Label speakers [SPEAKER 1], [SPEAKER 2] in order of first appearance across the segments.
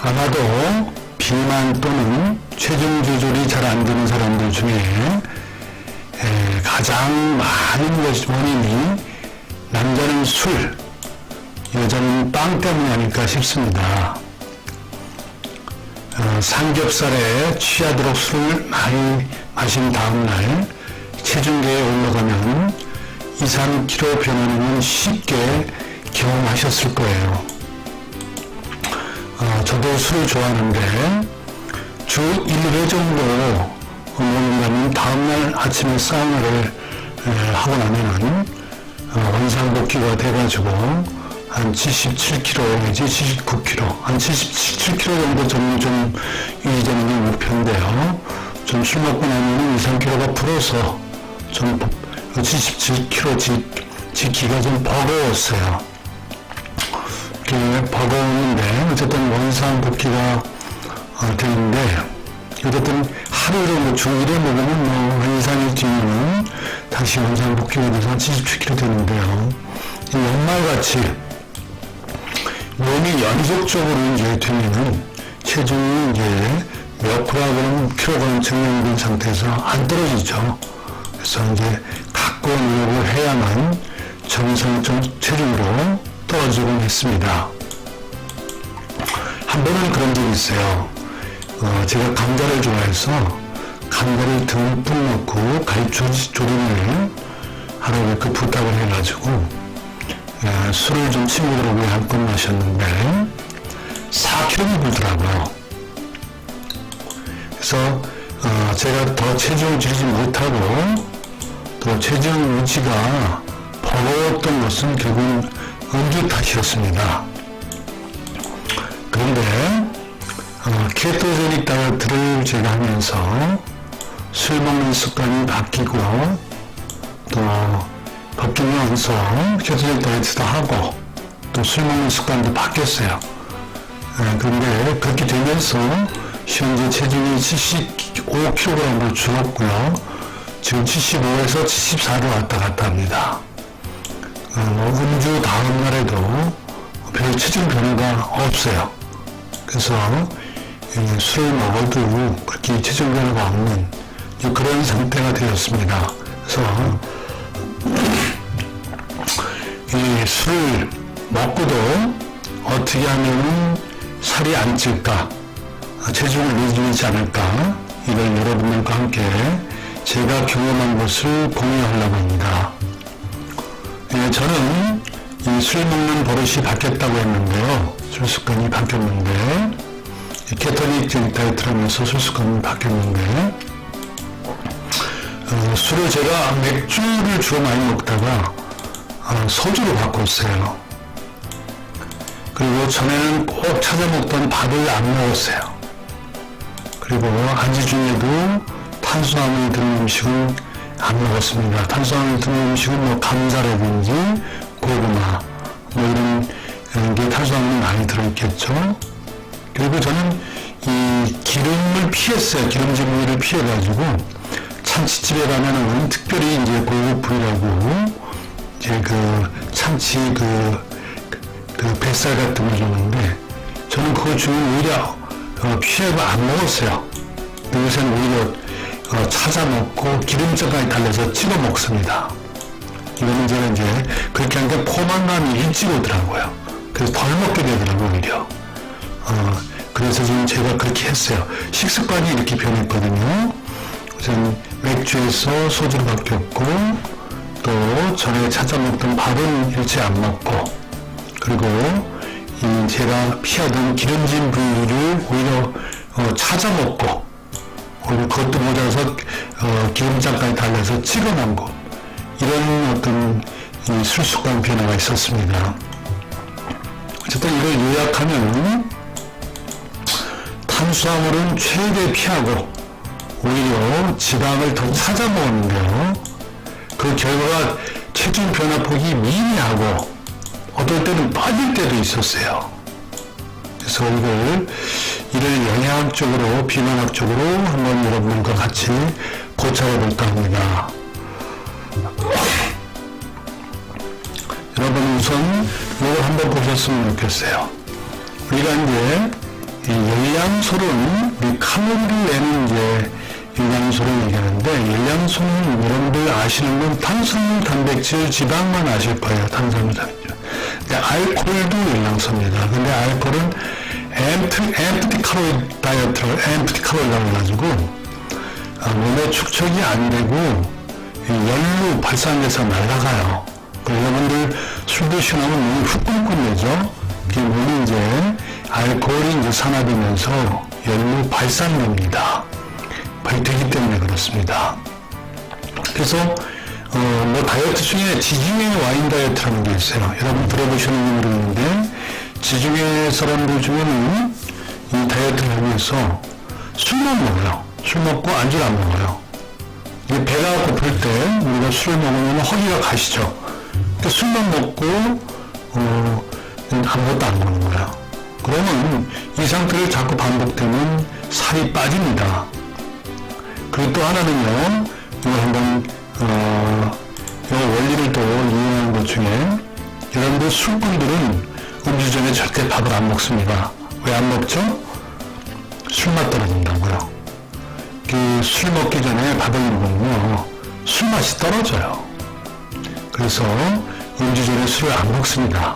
[SPEAKER 1] 아마도 비만 또는 체중 조절이 잘 안 되는 사람들 중에 가장 많은 원인이 남자는 술, 여자는 빵 때문이 아닐까 싶습니다. 삼겹살에 취하도록 술을 많이 마신 다음날 체중계에 올라가면 2, 3kg 변하는 건 쉽게 경험하셨을 거예요. 저도 술을 좋아하는데 주 1회 정도 먹는다면 다음날 아침에 사우나를 하고 나면은 원상복귀가 돼가지고 한 77kg 내지 79kg, 한 77kg 정도 저는 좀 유지되는 게 목표인데요. 좀 술 먹고 나면 2, 3kg가 불어서 좀 77kg 지키기가 좀 버거웠어요. 버거웠는데 어쨌든 원상복귀가 되는데 어쨌든 하루 정도 주 1회 먹으면 한 2, 3일 뒤에는 다시 원상복귀가 돼서 한 77kg 되는데요. 연말같이 몸이 연속적으로 이제 되면은 체중이 이제 몇 킬로그램 증량된 상태에서 안 떨어지죠. 그래서 이제 갖고 노력을 해야만 정상적 체중으로 떨어지곤 했습니다. 한 번은 그런 적이 있어요. 제가 감자를 좋아해서 감자를 듬뿍 넣고 갈치 조림을 하라고 그 부탁을 해가지고 술을 좀 친구들하고 한번 마셨는데 4kg이 불더라고요. 그래서 제가 더 체중을 줄이지 못하고 또 체중 유지가 버거웠던 것은 결국은 음주 탓이었습니다. 그런데 케토제닉 다이어트를 제가 하면서 술 먹는 습관이 바뀌고 또 바뀌면서 케토제닉 다이어트도 하고 또 술 먹는 습관도 바뀌었어요. 그런데 그렇게 되면서 현재 체중이 75kg으로 줄었고요. 지금 75에서 74로 왔다 갔다 합니다. 음주 다음 날에도 별 체중 변화가 없어요. 그래서 술을 먹어도 그렇게 체중 변화가 없는 그런 상태가 되었습니다. 그래서 이 술을 먹고도 어떻게 하면 살이 안 찔까, 체중을 늘리지 않을까, 이걸 여러분들과 함께 제가 경험한 것을 공유하려고 합니다. 저는 이 술 먹는 버릇이 바뀌었다고 했는데요. 술 습관이 바뀌었는데, 케토닉 다이어트를 하면서 술 습관이 바뀌었는데, 술을 제가 맥주를 주로 많이 먹다가 소주로 바꿨어요. 그리고 전에는 꼭 찾아 먹던 밥을 안 먹었어요. 그리고 안주 중에도 탄수화물이 드는 음식은 안 먹었습니다. 탄수화물이 드는 음식은 뭐 감자라든지 고구마 이런 게 탄수화물이 많이 들어있겠죠. 그리고 저는 이 기름을 피했어요. 기름진 부위를 피해가지고 참치집에 가면은 특별히 이제 고급 부위라고 이제 그 참치 그 뱃살 같은 걸 줬는데 저는 그거 주면 오히려 피해가 안 먹었어요. 요새는 오히려 찾아 먹고 기름장까지 달래서 찍어 먹습니다. 이거는 제가 이제 그렇게 하니까 포만감이 일찍 오더라고요. 그래서 덜 먹게 되더라고요, 오히려. 그래서 지금 제가 그렇게 했어요. 식습관이 이렇게 변했거든요. 우선 맥주에서 소주로 바뀌었고, 또 전에 찾아 먹던 밥은 일체 안 먹고, 그리고 이 제가 피하던 기름진 부위를 오히려 찾아 먹고, 그리고 그것도 모자라서 기름장까지 달래서 찍어 먹고, 이런 어떤 이 술습관 변화가 있었습니다. 어쨌든 이걸 요약하면 탄수화물은 최대 피하고 오히려 지방을 더 찾아 먹었는데요. 그 결과가 체중 변화폭이 미미하고 어떨 때는 빠질 때도 있었어요. 그래서 이를 영양학적으로 비만학적으로 한번 여러분과 같이 고찰해 볼까 합니다. 여러분 우선 이걸 한번 보셨으면 좋겠어요. 우리가 이제 이 열량솔은 우리 칼로리를 내는 이제 열량솔을 얘기하는데, 열량솔은 여러분들 아시는 건 탄수화물, 단백질, 지방만 아실 거예요. 탄수화물, 단백질. 근데 알코올도 열량소입니다. 근데 알코올은 엠프티 칼로리 다이어트를 엠프티 칼로리라고 해가지고 몸에 축적이 안 되고 열로 발산돼서 날아가요. 여러분들 술 드시고 나면 몸이 후끈후끈해져. 그 몸이 이제 알코올이 이제 산화되면서 열로 발산됩니다. 되기 때문에 그렇습니다. 그래서 뭐 다이어트 중에 지중해 와인 다이어트라는 게 있어요. 여러분 들어보셨는지 모르겠는데, 지중해 사람들 중에는 이 다이어트를 하기 위해서 술만 먹어요. 술 먹고 안주를 안 먹어요. 배가 고플 때 우리가 술을 먹으면 허기가 가시죠. 그러니까 술만 먹고 아무것도 안 먹는 거야. 그러면 이 상태를 자꾸 반복되면 살이 빠집니다. 그리고 또 하나는요, 이거 한번 이 원리를 또 이용하는 것 중에, 여러분들 술꾼들은 음주 전에 절대 밥을 안 먹습니다. 왜 안 먹죠? 술맛 떨어진다고요. 그 술 먹기 전에 밥을 먹으면 술맛이 떨어져요. 그래서 음주 전에 술을 안 먹습니다.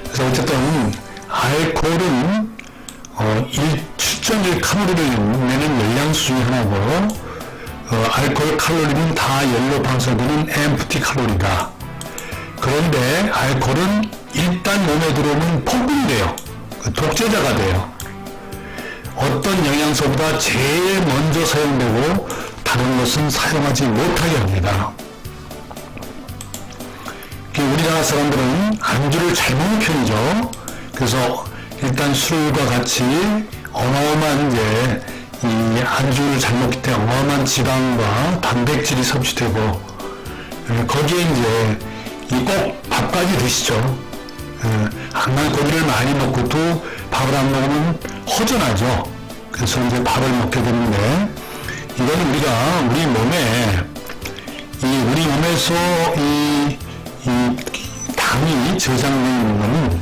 [SPEAKER 1] 그래서 어쨌든 알코올은 7.1 칼로리를 내는 열량수 중에 하나고, 알코올 칼로리는 다 열로 방사되는 엠프티 칼로리다. 그런데 알코올은 일단 몸에 들어오면 폭군이 돼요. 독재자가 돼요. 어떤 영양소보다 제일 먼저 사용되고 다른 것은 사용하지 못하게 합니다. 우리나라 사람들은 안주를 잘 먹는 편이죠. 그래서 일단 술과 같이 어마어마한 이제 이 안주를 잘 먹기 때문에 어마어마한 지방과 단백질이 섭취되고, 거기에 이제 꼭 밥까지 드시죠. 항상 고기를 많이 먹고도 밥을 안 먹으면 허전하죠. 그래서 이제 밥을 먹게 되는데, 이거는 우리가 우리 몸에 우리 몸에서 이 당이 저장되어 있는 거는,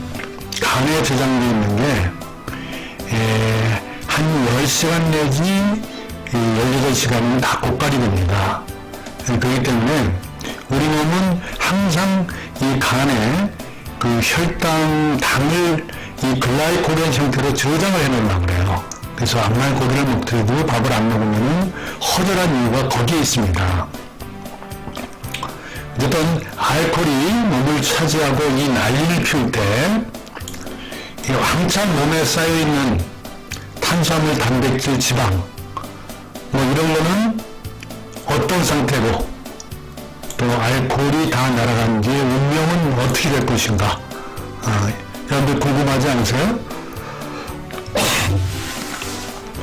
[SPEAKER 1] 간에 저장되어 있는 게 한 10시간 내지 18시간은 다 고갈이 됩니다. 그렇기 때문에 우리 몸은 항상 이 간에 그 혈당, 당을 이 글라이코겐 형태로 저장을 해놓으려고 그래요. 그래서 암날 고기를 먹더라도 밥을 안 먹으면 허전한 이유가 거기에 있습니다. 어쨌든 알코올이 몸을 차지하고 이 난리를 피울 때, 이 한참 몸에 쌓여있는 탄수화물, 단백질, 지방 뭐 이런 거는 어떤 상태고, 또 알코올이 다 날아간 뒤에 운명은 어떻게 될 것인가, 여러분들 궁금하지 않으세요?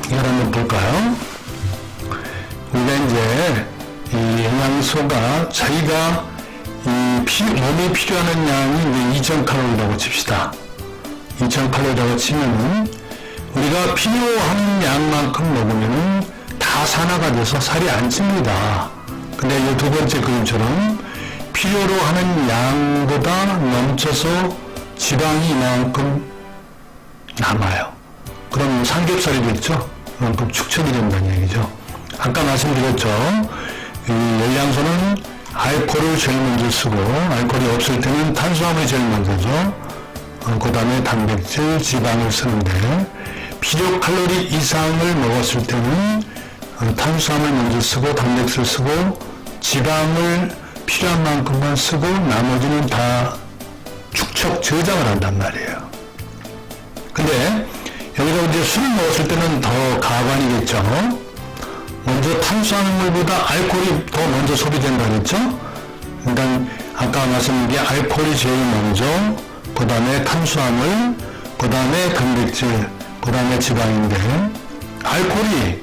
[SPEAKER 1] 이걸 한번 볼까요? 우리가 이제 이 영양소가 자기가 몸에 필요한 양이 이제 2000칼로리라고 칩시다. 2000칼로리라고 치면은 우리가 필요한 양만큼 먹으면은 다 산화가 돼서 살이 안 찝니다. 근데 이 두 번째 그림처럼 필요로 하는 양보다 넘쳐서 지방이 이만큼 남아요. 그럼 삼겹살이 됐죠? 그만큼 축적이 된다는 얘기죠. 아까 말씀드렸죠. 이 열량소는 알코올을 제일 먼저 쓰고, 알코올이 없을 때는 탄수화물이 제일 먼저죠. 그 다음에 단백질, 지방을 쓰는데, 필요 칼로리 이상을 먹었을 때는 탄수화물 먼저 쓰고, 단백질 쓰고, 지방을 필요한 만큼만 쓰고, 나머지는 다 축적, 저장을 한단 말이에요. 근데 여기서 이제 술을 먹었을 때는 더 가관이겠죠. 먼저 탄수화물보다 알코올이 더 먼저 소비된다 그랬죠? 그러니까 아까 말씀드린 게 알코올이 제일 먼저, 그 다음에 탄수화물, 그 다음에 단백질, 그 다음에 지방인데, 알코올이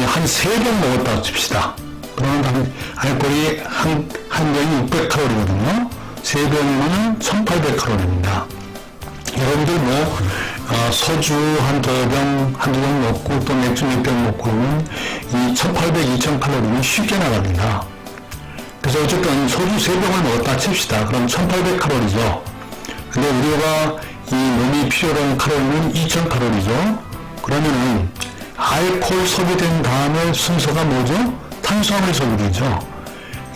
[SPEAKER 1] 한 3병 먹었다고 칩시다. 그러면 알코올이 한 병이 600칼로리거든요. 3병이면 1800칼로리입니다. 여러분들 소주 한두 병 먹고 또 맥주 몇 병 먹고 이 1800, 2000칼로리는 쉽게 나갑니다. 그래서 어쨌든 소주 3병을 먹었다 칩시다. 그럼 1800칼로리죠. 근데 우리가 이 몸이 필요로 하는 칼로리는 2000칼로리죠. 그러면은 알코올 소비된 다음에 순서가 뭐죠? 탄수화물이 소비되죠.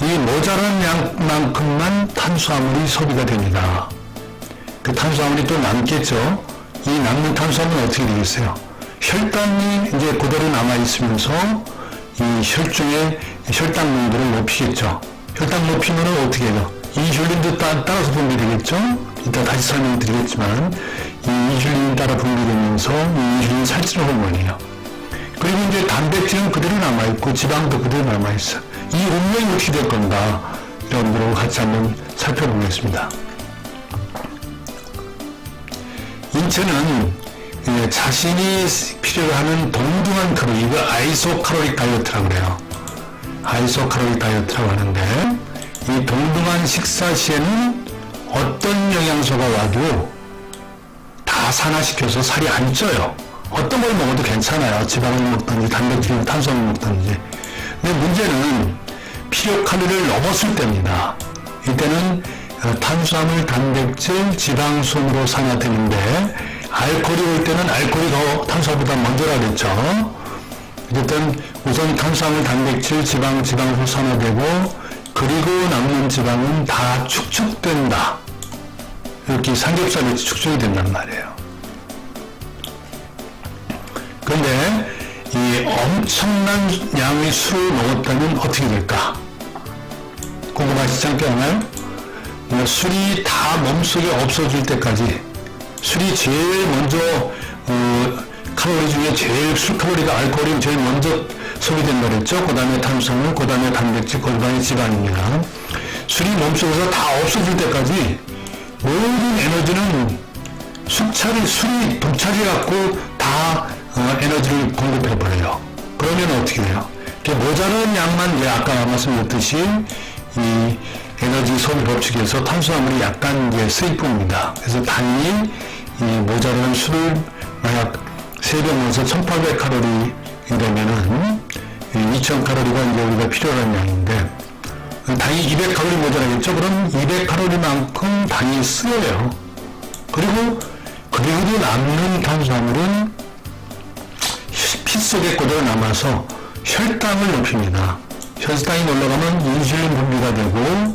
[SPEAKER 1] 이 모자란 양만큼만 탄수화물이 소비가 됩니다. 그 탄수화물이 또 남겠죠. 이 남는 탄수화물은 어떻게 되겠어요? 혈당이 이제 그대로 남아있으면서 이 혈중의 혈당 농도를 높이겠죠. 혈당 높이면 어떻게 해요? 인슐린도 따라서 분비되겠죠? 이따 다시 설명드리겠지만 이 인슐린이 따라 분비되면서 이 인슐린이 살찌는 호르몬이에요. 그리고 이제 단백질은 그대로 남아있고 지방도 그대로 남아있어. 이 운명이 어떻게 될 건가? 여러분들하고 같이 한번 살펴보겠습니다. 인체는 자신이 필요로 하는 동등한 칼로리, 이거 아이소칼로릭 다이어트라고 그래요. 아이소칼로릭 다이어트라고 하는데 이 동등한 식사 시에는 어떤 영양소가 와도 다 산화시켜서 살이 안 쪄요. 어떤 걸 먹어도 괜찮아요. 지방을 먹든지 단백질, 탄수화물 먹든지. 근데 문제는 필요 칼로리를 넘었을 때입니다. 이때는 탄수화물, 단백질, 지방 순으로 산화되는데 알코올이 올 때는 알코올이 더 탄수화물보다 먼저라겠죠. 어쨌든 우선 탄수화물, 단백질, 지방소 산화되고 그리고 남는 지방은 다 축적된다. 이렇게 삼겹살이 축적이 된단 말이에요. 그런데 이 엄청난 양의 술을 먹었다면 어떻게 될까? 궁금하시지 않나요? 술이 다 몸속에 없어질 때까지 술이 제일 먼저 칼로리 중에 제일 술 칼로리가 알코올이 제일 먼저 소비된다 그랬죠. 그 다음에 탄수화물, 그 다음에 단백질, 그 다음에 지방입니다. 술이 몸속에서 다 없어질 때까지 모든 에너지는 술이 독차지해갖고 다 에너지를 공급해버려요. 그러면 어떻게 돼요? 모자란 양만 이제 아까 말씀드렸듯이 이 에너지 소비 법칙에서 탄수화물이 약간 이제 수입됩니다. 그래서 당연히 이 모자란 술을 만약 3병 먹어서 1800칼로리 이러면은 2000칼로리가 이제 우리가 필요한 양인데 당연히 200칼로리 모자라겠죠? 그럼 200칼로리만큼 당연히 쓰여요. 그리고도 남는 탄수화물은 피 속에 그대로 남아서 혈당을 높입니다. 혈당이 올라가면 인슐린 분비가 되고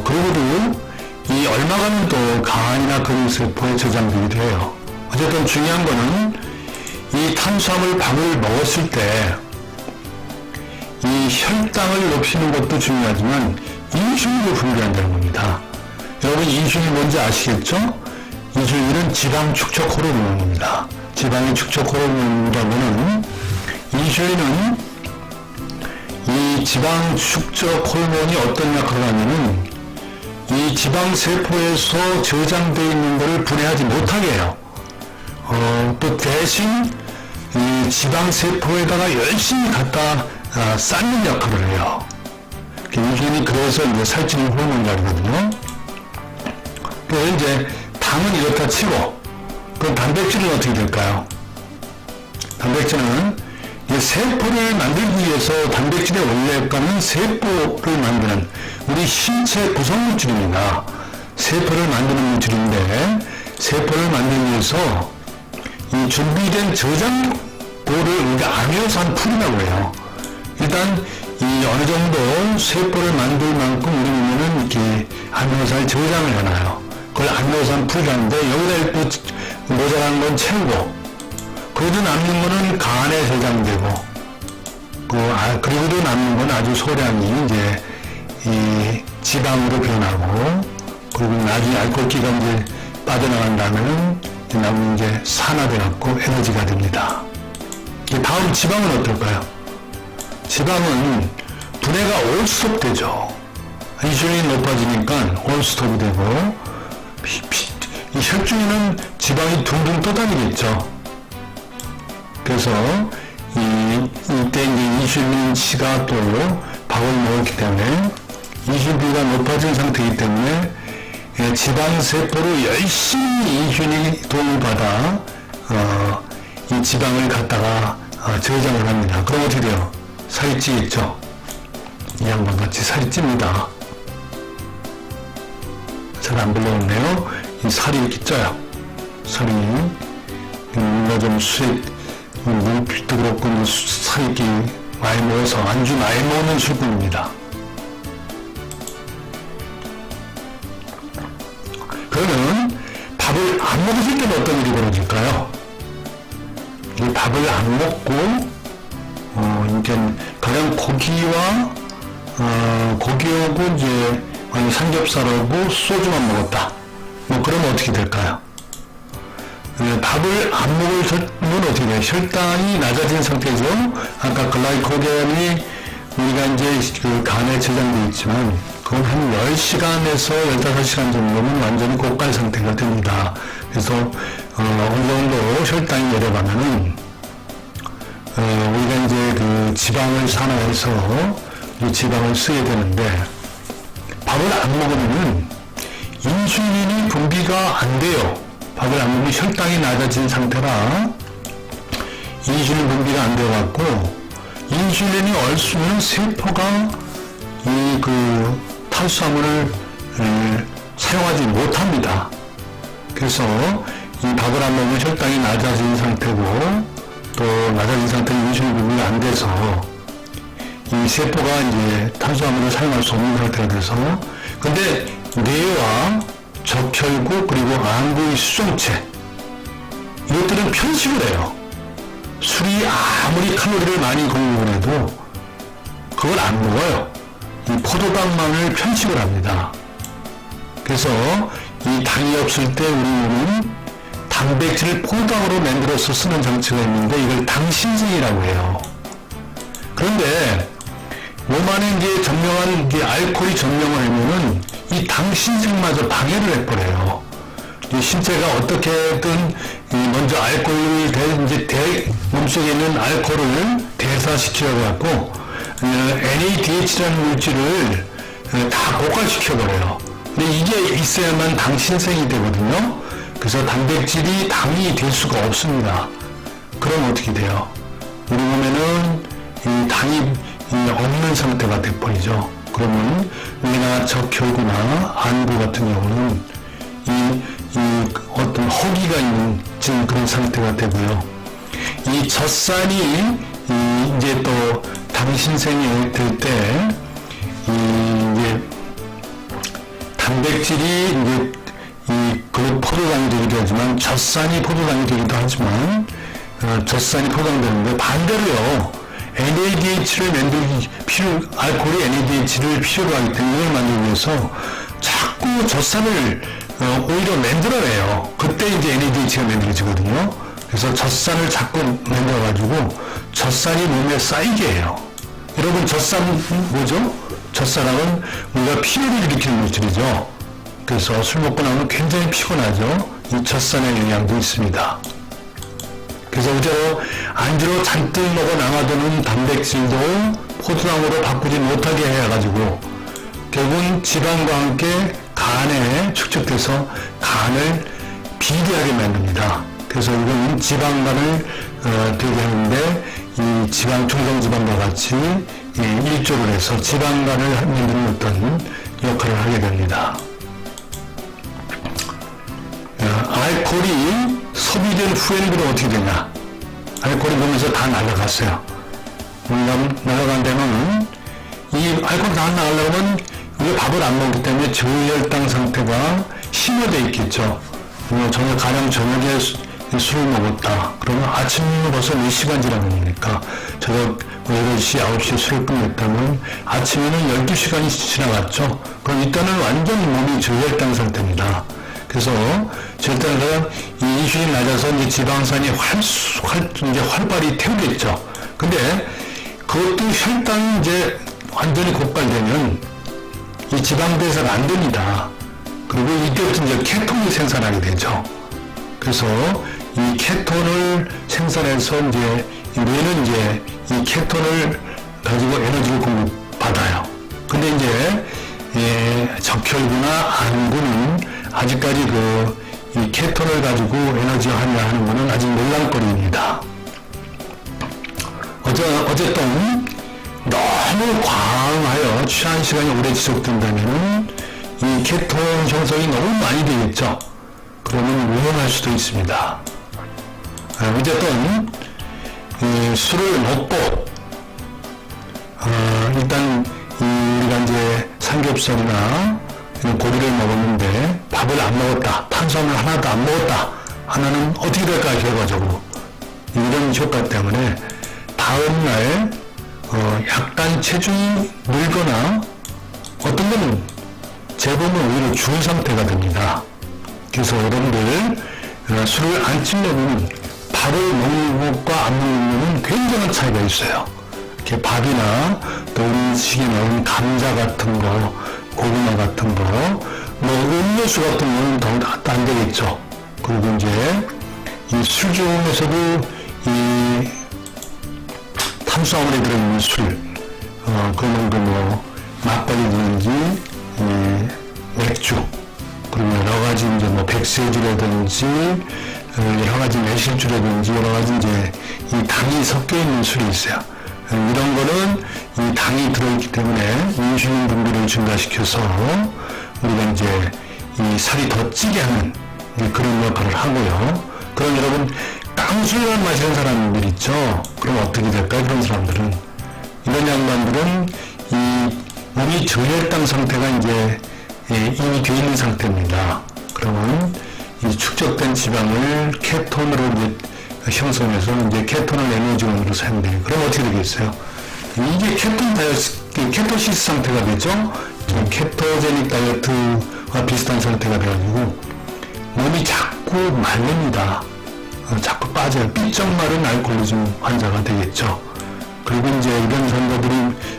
[SPEAKER 1] 그리고도 이 얼마 가면 또 간이나 근육세포에 저장되기도 해요. 어쨌든 중요한 거는 이 탄수화물 밥을 먹었을 때 이 혈당을 높이는 것도 중요하지만 인슐린도 분비한다는 겁니다. 여러분 인슐린 뭔지 아시겠죠? 인슐린은 지방 축적 호르몬입니다. 지방의 축적 호르몬이라면은 인슐린은 이 지방 축적 호르몬이 어떤 역할을 하냐면 이 지방 세포에서 저장되어 있는 것을 분해하지 못하게 해요. 또 대신 이 지방 세포에다가 열심히 갖다 쌓는 역할을 해요. 인슐린이 그래서 이제 살찌는 호르몬이라거든요. 그래서 이제 당은 이렇다 치고 그럼 단백질은 어떻게 될까요? 단백질은 이 세포를 만들기 위해서 단백질의 원래가는 세포를 만드는 우리 신체 구성물질입니다. 세포를 만드는 물질인데 세포를 만들기 위해서 이 준비된 저장고를 우리가 아미노산 풀이라고 해요. 일단 이 어느 정도 세포를 만들 만큼 우리 몸에는 이렇게 아미노산을 저장을 해놔요. 그걸 아미노산 풀이라는데 여기다 또 모자란 건 채우고 그래도 남는 거는 간에 저장되고 그리고도 남는 건 아주 소량이 이제 이 지방으로 변하고 그리고 나중에 알코올기가 이제 빠져나간 다음에는 남은 이제 산화돼 갖고 에너지가 됩니다. 다음 지방은 어떨까요? 지방은 분해가 올스톱 되죠. 인슐린이 높아지니까 올스톱이 되고 이 혈중에는 지방이 둥둥 떠다니겠죠. 그래서 이때 이제 인슐린치가 또 밥을 먹었기 때문에 인슐린비가 높아진 상태이기 때문에 지방세포로 열심히 인슐린이 도움을 받아 이 지방을 갖다가 저장을 합니다. 그럼 어떻게 돼요? 살이 찌겠죠? 이 양반같이 살이 찝니다. 잘 안 불러오네요. 이 살이 이렇게 쪄요. 살이 뭔가 좀 눈빛도 그렇고 살이 많이 먹어서 안주 많이 먹는 술꾼입니다. 그러면 밥을 안 먹었을 때는 어떤 일이 벌어질까요? 이 밥을 안 먹고 이제 가령 고기하고 이제 삼겹살하고 소주만 먹었다. 뭐 그러면 어떻게 될까요? 밥을 안 먹으면 어떻게 돼요? 혈당이 낮아진 상태에서 아까 글라이코겐이 우리가 이제 그 간에 저장되어 있지만 그건 한 10시간에서 15시간 정도면 완전히 고갈 상태가 됩니다. 그래서 어느 정도 혈당이 내려가면은 우리가 이제 그 지방을 산화해서 이 지방을 쓰게 되는데 밥을 안 먹으면은 인슐린이 분비가 안 돼요. 밥을 안 먹으면 혈당이 낮아진 상태라 인슐린 분비가 안 돼갖고 인슐린이 얼수면 세포가 이 그 탄수화물을 사용하지 못합니다. 그래서 이 밥을 안 먹으면 혈당이 낮아진 상태고 또 낮아진 상태로 인슐린 분비가 안 돼서 이 세포가 이제 탄수화물을 사용할 수 없는 상태가 돼서 근데 뇌와 적혈구 그리고 안구의 수정체 이것들은 편식을 해요. 술이 아무리 칼로리를 많이 공급을 해도 그걸 안 먹어요. 이 포도당만을 편식을 합니다. 그래서 이 당이 없을 때 우리 몸은 단백질을 포도당으로 만들어서 쓰는 장치가 있는데 이걸 당신생이라고 해요. 그런데 몸 안에 이제 점령한 이제 알코올이 점령을 하면은 이 당신생마저 방해를 해버려요. 이 신체가 어떻게든 먼저 알코올을 이제 몸속에 있는 알코올을 대사시키려고 하고 NADH라는 물질을 다 고갈시켜버려요. 근데 이게 있어야만 당신생이 되거든요. 그래서 단백질이 당이 될 수가 없습니다. 그럼 어떻게 돼요? 우리 몸에는 이 당이 없는 상태가 돼버리죠. 그러면 뇌나 적혈구나 안구 같은 경우는 이 어떤 허기가 있는 지금 그런 상태가 되고요. 이 젖산이 이제 또 당신생이 될 때 이제 단백질이 이제 그 포도당이 되기도 하지만 젖산이 포도당이 되기도 하지만 젖산이 포도당되는데 반대로요. NADH를 알코올이 NADH를 필요로 하기 때문에 이걸 만들기 위해서 자꾸 젖산을 오히려 만들어내요. 그때 이제 NADH가 만들어지거든요. 그래서 젖산을 자꾸 만들어가지고 젖산이 몸에 쌓이게 해요. 여러분 젖산 뭐죠? 젖산하면 우리가 피로를 일으키는 물질이죠. 그래서 술 먹고 나면 굉장히 피곤하죠. 이 젖산의 영향도 있습니다. 그래서 그저 안주로 잔뜩 먹어 남아도는 단백질도 포도당으로 바꾸지 못하게 해가지고 결국은 지방과 함께 간에 축적돼서 간을 비대하게 만듭니다. 그래서 이건 지방간을 되게 하는데 이 총성지방과 같이 일조를 해서 지방간을 만드는 어떤 역할을 하게 됩니다. 알코올이 소비된 후에는 그럼 어떻게 되냐? 알코올이 몸에서 다 날아갔어요. 날아간 데는 이 알코올 다 나가려면 우리가 밥을 안 먹기 때문에 저혈당 상태가 심화되어 있겠죠. 가령 저녁에 술을 먹었다. 그러면 아침이면 벌써 4시간 지난 겁니까? 저녁 8시, 9시에 술을 끝냈다면 아침에는 12시간이 지나갔죠. 그럼 이때는 완전 몸이 저혈당 상태입니다. 그래서 저혈당은 이 인슐린이 낮아서 이제 지방산이 이제 활발히 태우겠죠. 근데 그것도 혈당이 이제 완전히 고갈되면 이 지방 대사가 안 됩니다. 그리고 이때부터 이제 케톤이 생산하게 되죠. 그래서 이 케톤을 생산해서 이제 뇌는 이제 이 케톤을 가지고 에너지를 공급받아요. 근데 이제 적혈구나 안구는 아직까지 이 케톤을 가지고 에너지화하냐 하는 거는 아직 논란거리입니다. 어쨌든 너무 과하여 취한 시간이 오래 지속된다면 이 케톤 형성이 너무 많이 되겠죠. 그러면 위험할 수도 있습니다. 어쨌든 술을 먹고 일단 우리가 이제 삼겹살이나 이런 고기를 먹었는데 밥을 안 먹었다, 탄수화물 하나도 안 먹었다 하나는 어떻게 될까 결과적으로 이런 효과 때문에 다음날 약간 체중이 늘거나 어떤 거는 재보면 오히려 죽은 상태가 됩니다. 그래서 여러분들 술을 안 치려면 밥을 먹는 것과 안 먹는 것은 굉장한 차이가 있어요. 이렇게 밥이나 또 음식에 넣은 감자 같은 거, 고구마 같은 거, 뭐 음료수 같은 거는 더 안 되겠죠. 그리고 이제 이 술 중에서도 이 탄수화물이 들어있는 술, 그런 거 뭐 막걸리든지 맥주, 그리고 여러 가지 이제 뭐 백세주라든지 여러 가지 매실주라든지 여러 가지 이제 이 당이 섞여 있는 술이 있어요. 이런 거는 이 당이 들어있기 때문에 인슐린 분비를 증가시켜서 우리가 이제 이 살이 더 찌게 하는 그런 역할을 하고요. 그럼 여러분 깡술만 마시는 사람들 있죠? 그럼 어떻게 될까요? 그런 사람들은 이런 양반들은 이 몸이 저혈당 상태가 이제 이미 되어 있는 상태입니다. 그러면 이 축적된 지방을 케톤으로 이제 형성해서 이제 케톤을 에너지원으로 사용돼요. 그럼 어떻게 되겠어요? 이게 케토시스 상태가 되죠? 케토제닉 다이어트와 비슷한 상태가 돼가지고 몸이 자꾸 마릅니다. 자꾸 빠져요. 삐쩍 마른 알코올리즘 환자가 되겠죠. 그리고 이제 이런 환자들이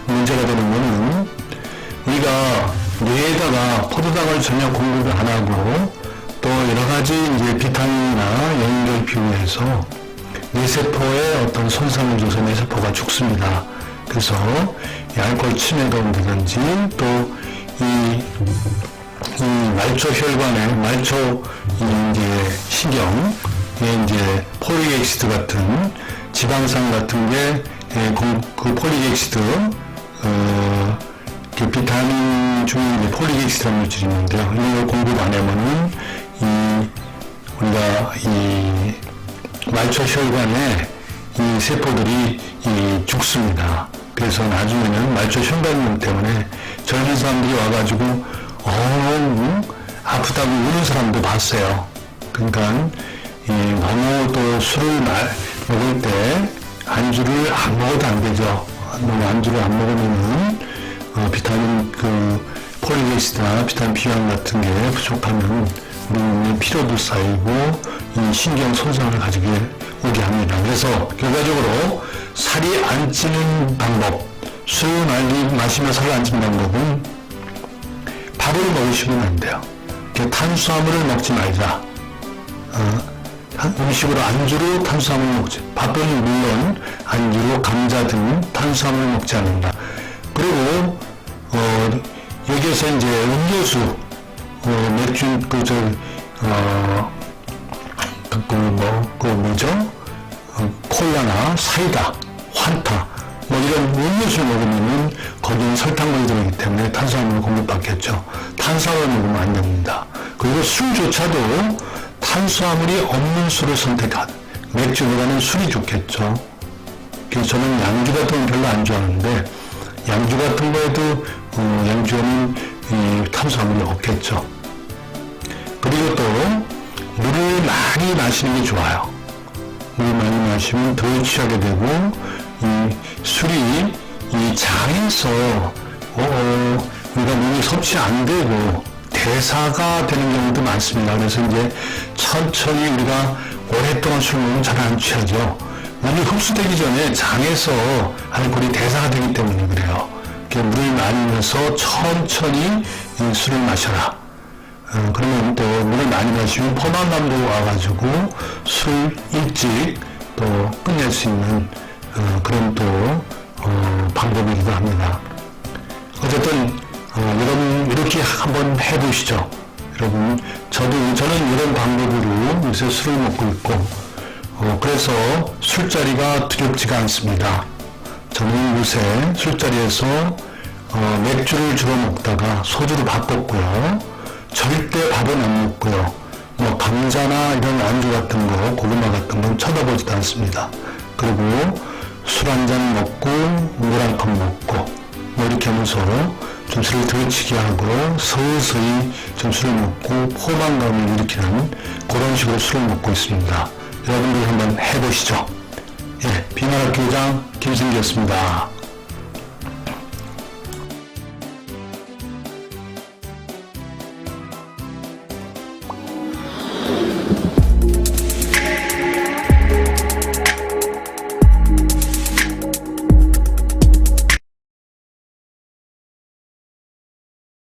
[SPEAKER 1] 문제가 되는 거는 우리가 뇌에다가 포도당을 전혀 공급을 안 하고 또 여러 가지 이제 비타민이나 영양제를 비유해서 뇌세포에 어떤 손상을 줘서 뇌세포가 죽습니다. 그래서 이 알코올 치매가 온다든지 또 이 말초 혈관에 말초 이제 신경에 이제 폴릭엑시드 같은 지방산 같은 게 그 폴릭엑시드 그 비타민 중에 이제 폴릭엑시드라는 물질이 있는데요. 이런 걸 공급 안 하면은 우리가 이 말초 혈관에 이 세포들이 죽습니다. 그래서 나중에는 말초 혈관염 때문에 젊은 사람들이 와가지고 아프다고 우는 사람도 봤어요. 그러니까 너무 또 술을 먹을 때 안주를 안 먹어도 안 되죠. 너무 안주를 안 먹으면은 비타민 폴리엑시드나 비타민 Bone 같은 게 부족하면 우리 몸에 피로도 쌓이고 이 신경 손상을 가지게 오게 합니다. 그래서 결과적으로 살이 안 찌는 방법, 술 마시며 살이 안 찌는 방법은 밥을 먹으시면 안 돼요. 탄수화물을 먹지 말자. 음식으로 안주로 탄수화물을 먹지. 밥은 물론 안주로 감자 등 탄수화물을 먹지 않는다. 그리고 여기에서 이제 음료수, 맥주, 콜라나 사이다, 환타, 뭐 이런 음료수를 먹으면은 거기는 설탕물이 들어있기 때문에 탄수화물을 공급받겠죠. 탄수화물을 먹으면 안 됩니다. 그리고 술조차도 탄수화물이 없는 술을 선택한 맥주보다는 술이 좋겠죠. 그래서 저는 양주 같은 건 별로 안 좋아하는데 양주 같은 거에도 양주에는 탄수화물이 없겠죠. 그리고 또 물을 많이 마시는 게 좋아요. 물을 많이 마시면 더 취하게 되고 이 술이 이 장에서 우리가 몸이 섭취 안 되고 대사가 되는 경우도 많습니다. 그래서 이제 천천히 우리가 오랫동안 술 먹으면 잘 안 취하죠. 몸이 흡수되기 전에 장에서 알코올이 대사가 되기 때문에 그래요. 물을 많이 넣어서 천천히 술을 마셔라. 그러면 또 물을 많이 마시면 포만감도 와가지고 술 일찍 또 끝낼 수 있는 그런 또 방법이기도 합니다. 어쨌든 여러분 이렇게 한번 해보시죠. 여러분 저는 이런 방법으로 요새 술을 먹고 있고 그래서 술자리가 두렵지가 않습니다. 저는 요새 술자리에서 맥주를 주로 먹다가 소주로 바꿨고요. 절대 밥은 안 먹고요. 뭐 감자나 이런 안주 같은 거, 고구마 같은 건 쳐다보지도 않습니다. 그리고 술 한잔 먹고 물 한 컵 먹고 뭐 이렇게 하면서 좀 술을 들이치게 하고 서서히 좀 술을 먹고 포만감을 일으키는 그런 식으로 술을 먹고 있습니다. 여러분들 한번 해보시죠. 예, 비만학 교장 김승기였습니다.